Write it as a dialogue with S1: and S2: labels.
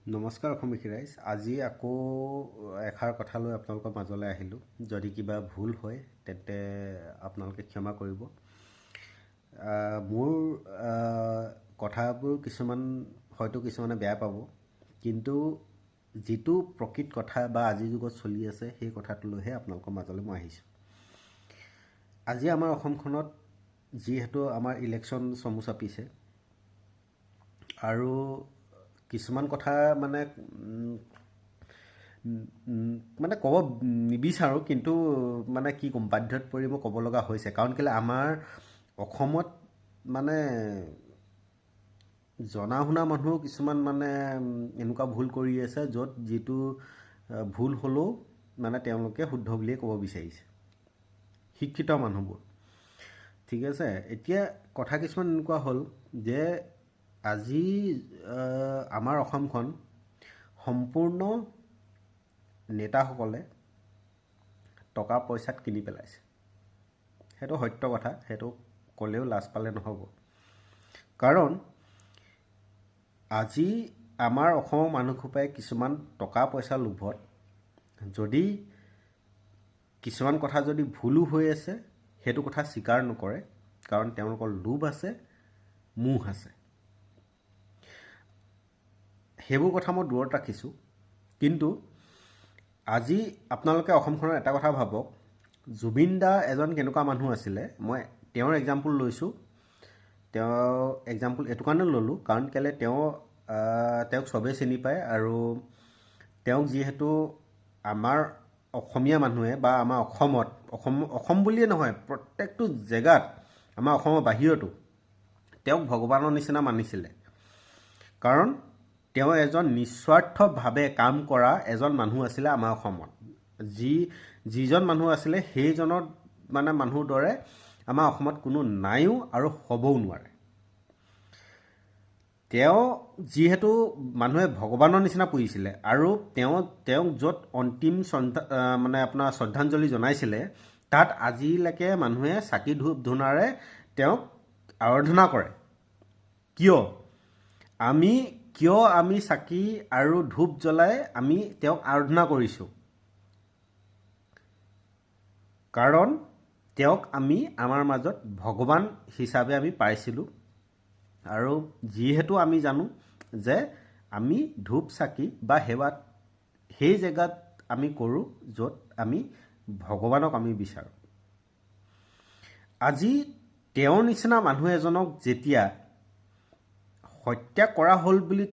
S1: নমস্কাৰ অসমীয়া ৰাইজ। আজি আকৌ এষাৰ কথা লৈ আপোনালোকৰ মাজলৈ আহিলোঁ। যদি কিবা ভুল হয় তেন্তে আপোনালোকে ক্ষমা কৰিব। মোৰ কথাবোৰ কিছুমানে বেয়া পাব, কিন্তু যিটো প্ৰকৃত কথা বা আজিৰ যুগত চলি আছে সেই কথাটো লৈহে আপোনালোকৰ মাজলৈ মই আহিছোঁ। আজি আমাৰ অসমখনত যিহেতু আমাৰ ইলেকশ্যন চমু চাপিছে আৰু কিছুমান কথা মানে ক'ব নিবিচাৰোঁ, কিন্তু কি ক'ম, বাধ্যত পৰি মই ক'ব লগা হৈছে। কাৰণ কেলৈ আমাৰ অসমত জনা শুনা মানুহ কিছুমান এনেকুৱা ভুল কৰি আছে, য'ত যিটো ভুল হ'লেও তেওঁলোকে শুদ্ধ বুলিয়ে ক'ব বিচাৰিছে, শিক্ষিত মানুহবোৰ। ঠিক আছে, এতিয়া কথা কিছুমান এনেকুৱা হ'ল যে আজি আমাৰ অসমখন সম্পূৰ্ণ নেতাসকলে টকা পইচাত কিনি পেলাইছে। সেইটো সত্য কথা, সেইটো ক'লেও লাজ পালে নহ'ব। কাৰণ আজি আমাৰ অসমৰ মানুহসোপাই কিছুমান টকা পইচা লোভত যদি কিছুমান কথা যদি ভুলো হৈ আছে, সেইটো কথা স্বীকাৰ নকৰে। কাৰণ তেওঁলোকৰ লোভ আছে, মোহ আছে। সেইবোৰ কথা মই দূৰত ৰাখিছোঁ। কিন্তু আজি আপোনালোকে অসমখনৰ এটা কথা ভাবক, জুবিন দা এজন কেনেকুৱা মানুহ আছিলে। মই তেওঁৰ এক্সাম্পল লৈছোঁ। তেওঁ এক্সাম্পল এইটো কাৰণে ল'লোঁ কাৰণ কেলৈ তেওঁক চবেই চিনি পায়, আৰু তেওঁক যিহেতু আমাৰ অসমীয়া মানুহে বা আমাৰ অসম বুলিয়ে নহয়, প্ৰত্যেকটো জেগাত, আমাৰ অসমৰ বাহিৰতো তেওঁক ভগৱানৰ নিচিনা মানিছিলে। কাৰণ তেওঁ এজন নিস্বাৰ্থভাৱে কাম কৰা এজন মানুহ আছিলে আমাৰ অসমত। যিজন মানুহ আছিলে সেইজনৰ মানুহৰ দৰে আমাৰ অসমত কোনো নাইও আৰু হ'বও নোৱাৰে। তেওঁ যিহেতু মানুহে ভগৱানৰ নিচিনা পুজিছিলে, আৰু তেওঁক য'ত অন্তিম শ্ৰদ্ধাঞ্জলি জনাইছিলে, তাত আজিলৈকে মানুহে চাকি ধূপ ধূনাৰে তেওঁক আৰাধনা কৰে। কিয় আমি চাকি আৰু ধূপ জ্বলাই আমি তেওঁক আৰাধনা কৰিছোঁ? কাৰণ তেওঁক আমি আমাৰ মাজত ভগৱান হিচাপে আমি পাইছিলোঁ। আৰু যিহেতু আমি জানো যে আমি ধূপ চাকি বা সেৱাত সেই জেগাত আমি কৰোঁ য'ত আমি ভগৱানক আমি বিচাৰোঁ। আজি তেওঁৰ নিচিনা মানুহ এজনক যেতিয়া হত্যা কৰা হ'ল বুলি